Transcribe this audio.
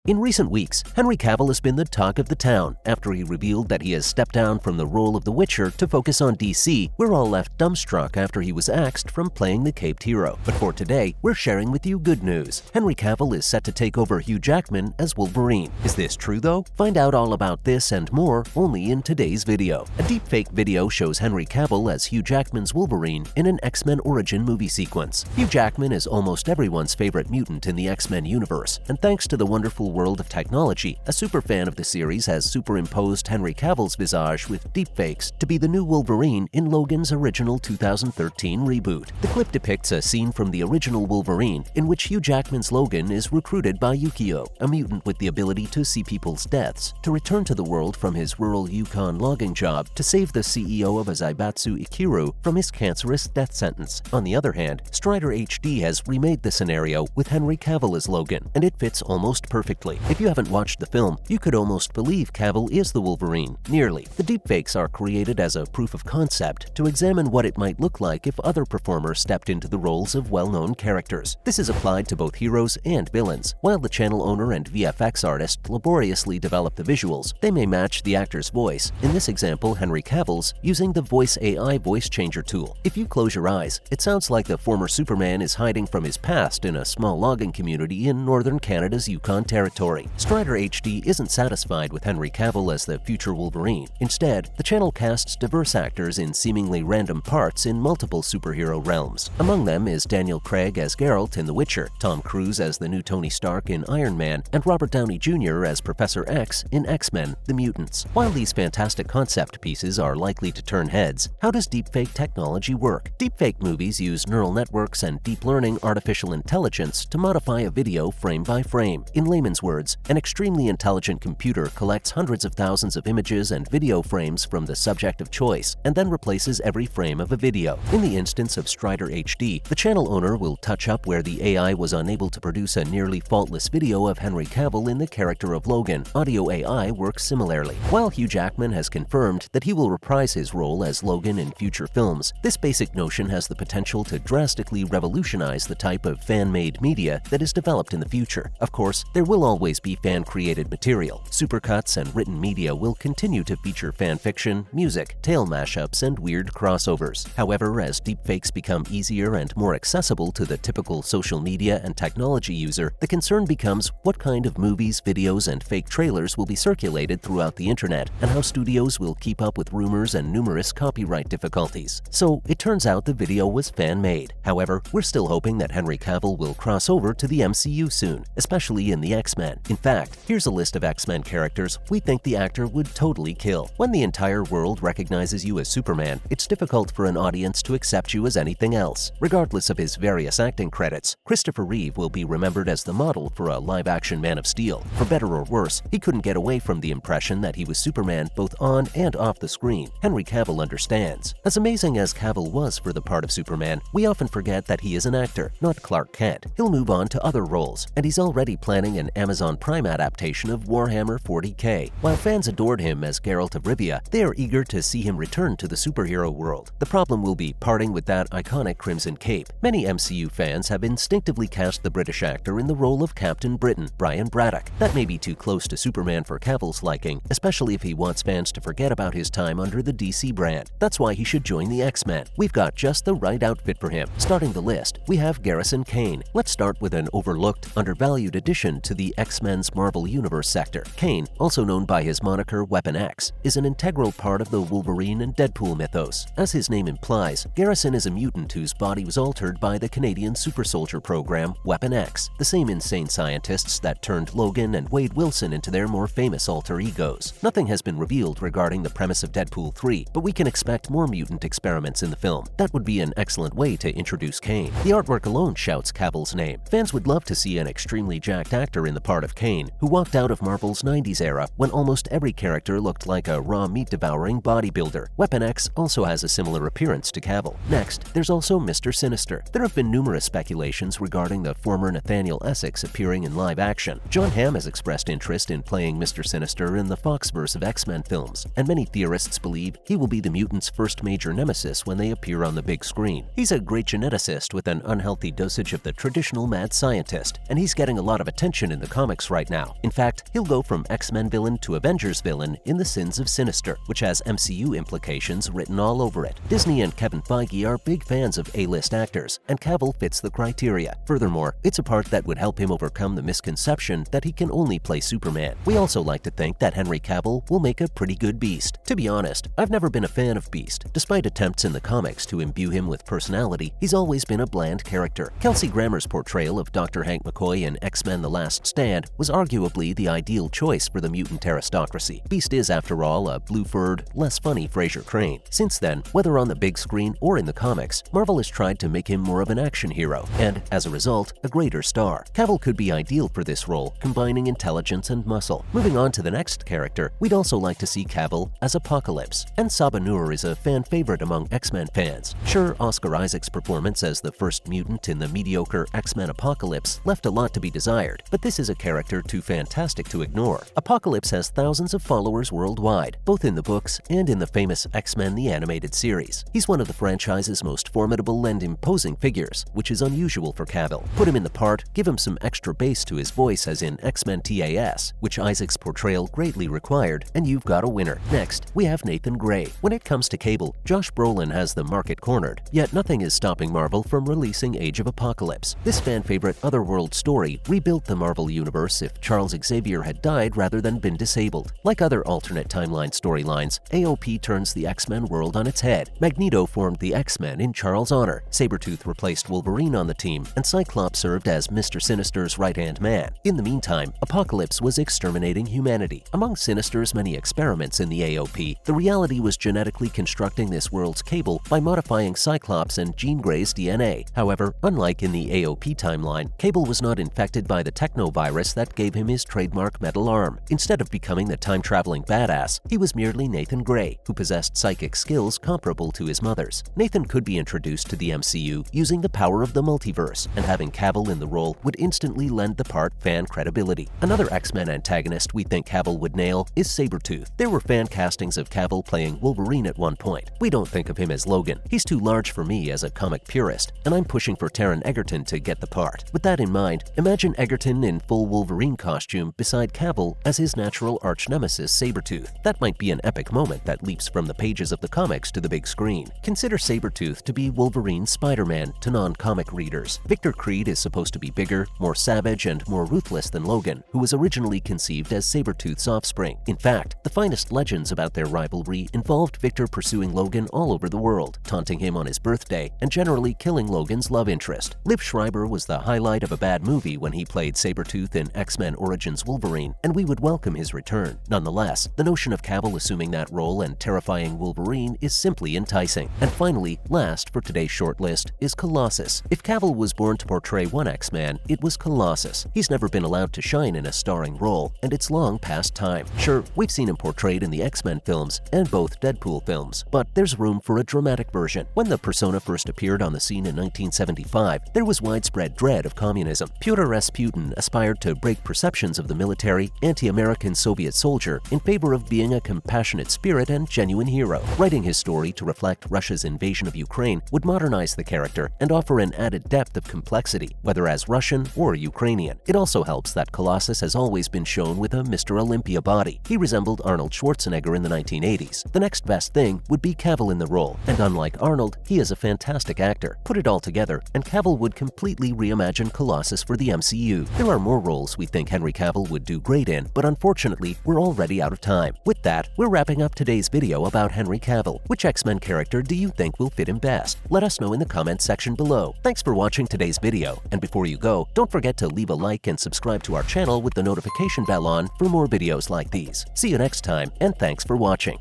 In recent weeks, Henry Cavill has been the talk of the town after he revealed that he has stepped down from the role of The Witcher to focus on DC. We're all left dumbstruck after he was axed from playing the caped hero. But for today, we're sharing with you good news. Henry Cavill is set to take over Hugh Jackman as Wolverine. Is this true though? Find out all about this and more only in today's video. A deepfake video shows Henry Cavill as Hugh Jackman's Wolverine in an X-Men origin movie sequence. Hugh Jackman is almost everyone's favorite mutant in the X-Men universe, and thanks to the wonderful world of technology, a superfan of the series has superimposed Henry Cavill's visage with deepfakes to be the new Wolverine in Logan's original 2013 reboot. The clip depicts a scene from the original Wolverine in which Hugh Jackman's Logan is recruited by Yukio, a mutant with the ability to see people's deaths, to return to the world from his rural Yukon logging job to save the CEO of a Zaibatsu Ikiru from his cancerous death sentence. On the other hand, Strider HD has remade the scenario with Henry Cavill as Logan, and it fits almost perfectly. If you haven't watched the film, you could almost believe Cavill is the Wolverine. Nearly. The deepfakes are created as a proof of concept to examine what it might look like if other performers stepped into the roles of well-known characters. This is applied to both heroes and villains. While the channel owner and VFX artist laboriously develop the visuals, they may match the actor's voice. In this example, Henry Cavill's using the Voice AI voice changer tool. If you close your eyes, it sounds like the former Superman is hiding from his past in a small logging community in northern Canada's Yukon Territory. Strider HD isn't satisfied with Henry Cavill as the future Wolverine. Instead, the channel casts diverse actors in seemingly random parts in multiple superhero realms. Among them is Daniel Craig as Geralt in The Witcher, Tom Cruise as the new Tony Stark in Iron Man, and Robert Downey Jr. as Professor X in X-Men: The Mutants. While these fantastic concept pieces are likely to turn heads, how does deepfake technology work? Deepfake movies use neural networks and deep learning artificial intelligence to modify a video frame by frame. In layman's words, an extremely intelligent computer collects hundreds of thousands of images and video frames from the subject of choice and then replaces every frame of a video. In the instance of Strider HD, the channel owner will touch up where the AI was unable to produce a nearly faultless video of Henry Cavill in the character of Logan. Audio AI works similarly. While Hugh Jackman has confirmed that he will reprise his role as Logan in future films, this basic notion has the potential to drastically revolutionize the type of fan-made media that is developed in the future. Of course, there will always be fan-created material. Supercuts and written media will continue to feature fan fiction, music, tale mashups, and weird crossovers. However, as deepfakes become easier and more accessible to the typical social media and technology user, the concern becomes what kind of movies, videos, and fake trailers will be circulated throughout the internet, and how studios will keep up with rumors and numerous copyright difficulties. So, it turns out the video was fan-made. However, we're still hoping that Henry Cavill will cross over to the MCU soon, especially in the X-Men. In fact, here's a list of X-Men characters we think the actor would totally kill. When the entire world recognizes you as Superman, it's difficult for an audience to accept you as anything else. Regardless of his various acting credits, Christopher Reeve will be remembered as the model for a live-action Man of Steel. For better or worse, he couldn't get away from the impression that he was Superman both on and off the screen. Henry Cavill understands. As amazing as Cavill was for the part of Superman, we often forget that he is an actor, not Clark Kent. He'll move on to other roles, and he's already planning an Amazon Prime adaptation of Warhammer 40K. While fans adored him as Geralt of Rivia, they are eager to see him return to the superhero world. The problem will be parting with that iconic crimson cape. Many MCU fans have instinctively cast the British actor in the role of Captain Britain, Brian Braddock. That may be too close to Superman for Cavill's liking, especially if he wants fans to forget about his time under the DC brand. That's why he should join the X-Men. We've got just the right outfit for him. Starting the list, we have Garrison Kane. Let's start with an overlooked, undervalued addition to the X-Men's Marvel Universe sector. Kane, also known by his moniker Weapon X, is an integral part of the Wolverine and Deadpool mythos. As his name implies, Garrison is a mutant whose body was altered by the Canadian super soldier program Weapon X, the same insane scientists that turned Logan and Wade Wilson into their more famous alter egos. Nothing has been revealed regarding the premise of Deadpool 3, but we can expect more mutant experiments in the film. That would be an excellent way to introduce Kane. The artwork alone shouts Cavill's name. Fans would love to see an extremely jacked actor in the part of Kane, who walked out of Marvel's 90s era when almost every character looked like a raw meat-devouring bodybuilder. Weapon X also has a similar appearance to Cavill. Next, there's also Mr. Sinister. There have been numerous speculations regarding the former Nathaniel Essex appearing in live action. John Hamm has expressed interest in playing Mr. Sinister in the Foxverse of X-Men films, and many theorists believe he will be the mutants' first major nemesis when they appear on the big screen. He's a great geneticist with an unhealthy dosage of the traditional mad scientist, and he's getting a lot of attention in the comics right now. In fact, he'll go from X-Men villain to Avengers villain in The Sins of Sinister, which has MCU implications written all over it. Disney and Kevin Feige are big fans of A-list actors, and Cavill fits the criteria. Furthermore, it's a part that would help him overcome the misconception that he can only play Superman. We also like to think that Henry Cavill will make a pretty good Beast. To be honest, I've never been a fan of Beast. Despite attempts in the comics to imbue him with personality, he's always been a bland character. Kelsey Grammer's portrayal of Dr. Hank McCoy in X-Men The Last Stand was arguably the ideal choice for the mutant aristocracy. Beast is, after all, a blue-furred, less funny Fraser Crane. Since then, whether on the big screen or in the comics, Marvel has tried to make him more of an action hero, and, as a result, a greater star. Cavill could be ideal for this role, combining intelligence and muscle. Moving on to the next character, we'd also like to see Cavill as Apocalypse. And Sabah Nur is a fan favorite among X-Men fans. Sure, Oscar Isaac's performance as the first mutant in the mediocre X-Men Apocalypse left a lot to be desired, but this is a character too fantastic to ignore. Apocalypse has thousands of followers worldwide, both in the books and in the famous X-Men the Animated Series. He's one of the franchise's most formidable and imposing figures, which is unusual for Cavill. Put him in the part, give him some extra bass to his voice as in X-Men TAS, which Isaac's portrayal greatly required, and you've got a winner. Next, we have Nathan Gray. When it comes to Cable, Josh Brolin has the market cornered, yet nothing is stopping Marvel from releasing Age of Apocalypse. This fan-favorite Otherworld story rebuilt the Marvel Universe if Charles Xavier had died rather than been disabled. Like other alternate timeline storylines, AOP turns the X-Men world on its head. Magneto formed the X-Men in Charles' honor, Sabretooth replaced Wolverine on the team, and Cyclops served as Mr. Sinister's right-hand man. In the meantime, Apocalypse was exterminating humanity. Among Sinister's many experiments in the AOP, the reality was genetically constructing this world's Cable by modifying Cyclops and Jean Grey's DNA. However, unlike in the AOP timeline, Cable was not infected by the technovirus that gave him his trademark metal arm. Instead of becoming the time-traveling badass, he was merely Nathan Gray, who possessed psychic skills comparable to his mother's. Nathan could be introduced to the MCU using the power of the multiverse, and having Cavill in the role would instantly lend the part fan credibility. Another X-Men antagonist we think Cavill would nail is Sabretooth. There were fan castings of Cavill playing Wolverine at one point. We don't think of him as Logan. He's too large for me as a comic purist, and I'm pushing for Taron Egerton to get the part. With that in mind, imagine Egerton in full Wolverine costume beside Cavill as his natural arch-nemesis Sabretooth. That might be an epic moment that leaps from the pages of the comics to the big screen. Consider Sabretooth to be Wolverine's Spider-Man to non-comic readers. Victor Creed is supposed to be bigger, more savage, and more ruthless than Logan, who was originally conceived as Sabretooth's offspring. In fact, the finest legends about their rivalry involved Victor pursuing Logan all over the world, taunting him on his birthday, and generally killing Logan's love interest. Liv Schreiber was the highlight of a bad movie when he played Sabretooth in X-Men Origins Wolverine, and we would welcome his return. Nonetheless, the notion of Cavill assuming that role and terrifying Wolverine is simply enticing. And finally, last for today's short list is Colossus. If Cavill was born to portray one X-Man, it was Colossus. He's never been allowed to shine in a starring role, and it's long past time. Sure, we've seen him portrayed in the X-Men films and both Deadpool films, but there's room for a dramatic version. When the persona first appeared on the scene in 1975, there was widespread dread of communism. Pyotr Rasputin aspired to break perceptions of the military, anti-American Soviet soldier in favor of being a compassionate spirit and genuine hero. Writing his story to reflect Russia's invasion of Ukraine would modernize the character and offer an added depth of complexity, whether as Russian or Ukrainian. It also helps that Colossus has always been shown with a Mr. Olympia body. He resembled Arnold Schwarzenegger in the 1980s. The next best thing would be Cavill in the role, and unlike Arnold, he is a fantastic actor. Put it all together, and Cavill would completely reimagine Colossus for the MCU. There are more roles we think Henry Cavill would do great in, but unfortunately, we're already out of time. With that, we're wrapping up today's video about Henry Cavill. Which X-Men character do you think will fit him best? Let us know in the comments section below. Thanks for watching today's video, and before you go, don't forget to leave a like and subscribe to our channel with the notification bell on for more videos like these. See you next time, and thanks for watching.